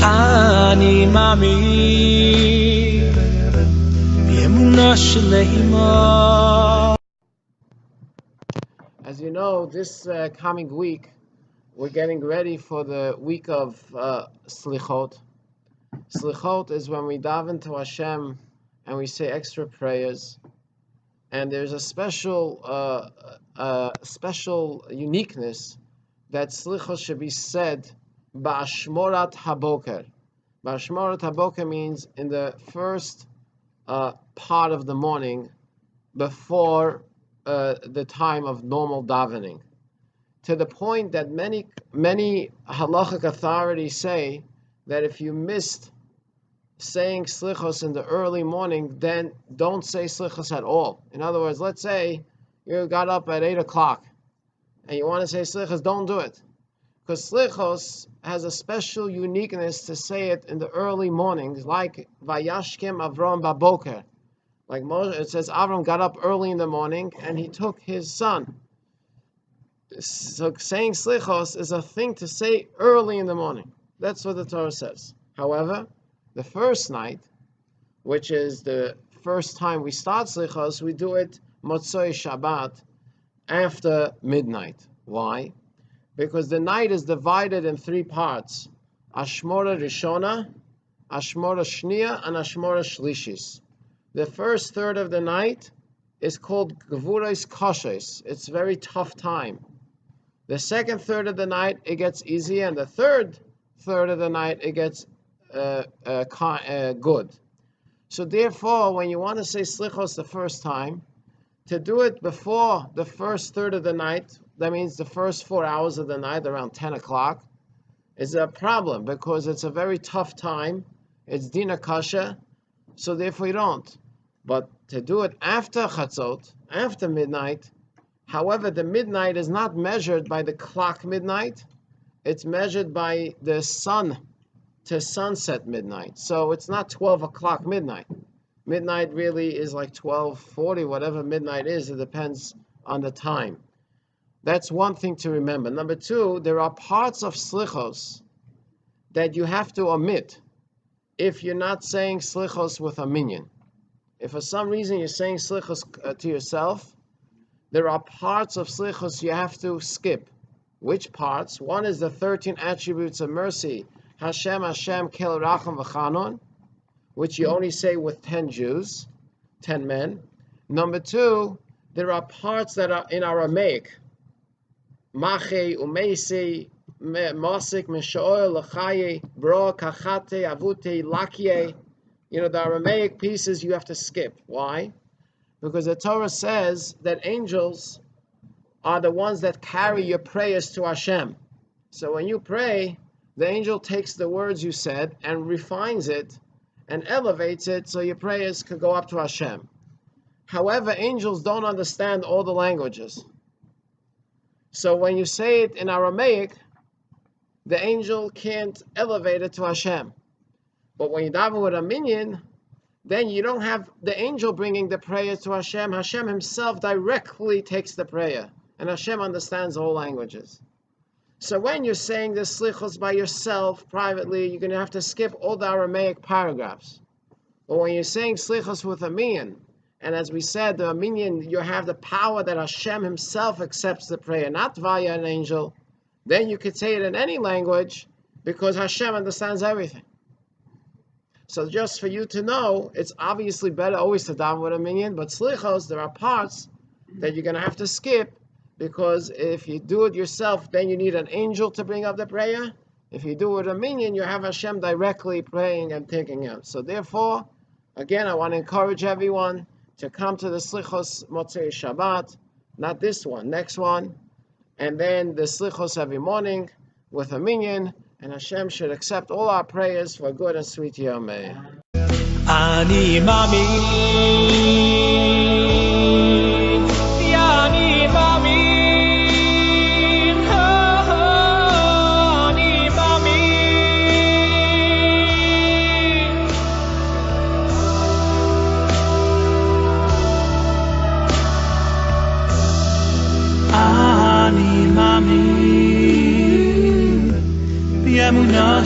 אני מאמין באמונה שלמה. As you know, this coming week, we're getting ready for the week of Selichot. Selichot is when we daven to Hashem and we say extra prayers. And there's a special uniqueness that Selichot should be said ba'ashmorat haboker. Ba'ashmorat haboker means in the first part of the morning before the time of normal davening, to the point that many halachic authorities say that if you missed saying slichos in the early morning, then don't say slichos at all. In other words, let's say you got up at 8 o'clock and you want to say slichos, don't do it, because slichos has a special uniqueness to say it in the early mornings, like vayashkem Avram baboker. Like Moshe, it says Avram got up early in the morning and he took his son. So saying slichos is a thing to say early in the morning. That's what the Torah says. However, the first night, which is the first time we start slichos, we do it Motzoi Shabbat after midnight. Why? Because the night is divided in 3 parts: Ashmora Rishona, Ashmora Shnia, and Ashmora Shlishis. The first third of the night is called Gevuros Koshes. It's a very tough time. The second third of the night, it gets easy, and the third third of the night, it gets good. So therefore, when you want to say slichos the first time, to do it before the first third of the night, that means the first 4 hours of the night, around 10 o'clock, is a problem, because it's a very tough time. It's dina kasha. So therefore you don't. But to do it after chatzot, after midnight, however, the midnight is not measured by the clock midnight. It's measured by the sun to sunset midnight. So it's not 12 o'clock midnight. Midnight really is like 12:40, whatever midnight is. It depends on the time. That's one thing to remember. Number 2, there are parts of slichos that you have to omit if you're not saying slichos with a minyan. If for some reason you're saying slichos to yourself, there are parts of slichos you have to skip. Which parts? One is the 13 attributes of mercy, Hashem, Hashem, Kel, Racham, V'chanon, which you only say with 10 Jews, 10 men. Number 2, there are parts that are in Aramaic, Mache, Umeisi, Mosik, Mishoel, Lachaye, Bro, Kachate, Avute, Lakie. You know, the Aramaic pieces you have to skip. Why? Because the Torah says that angels are the ones that carry your prayers to Hashem. So when you pray, the angel takes the words you said and refines it and elevates it so your prayers could go up to Hashem. However, angels don't understand all the languages. So when you say it in Aramaic, the angel can't elevate it to Hashem. But when you daven with a minyan, then you don't have the angel bringing the prayer to Hashem. Hashem himself directly takes the prayer. And Hashem understands all languages. So when you're saying the slichos by yourself, privately, you're going to have to skip all the Aramaic paragraphs. But when you're saying slichos with a minyan, and as we said, the minyan, you have the power that Hashem himself accepts the prayer, not via an angel, then you could say it in any language, because Hashem understands everything. So just for you to know, it's obviously better always to daven with a minyan, but slichos, there are parts that you're going to have to skip, because if you do it yourself, then you need an angel to bring up the prayer. If you do it with a minyan, you have Hashem directly praying and taking it. So therefore, again, I want to encourage everyone to come to the Slichos Motzei Shabbat, not this one, next one, and then the Slichos every morning with a minyan, and Hashem should accept all our prayers for good and sweet Yom. אני מאמין, אני מאמין, אני מאמין. אני מאמין. Yemuna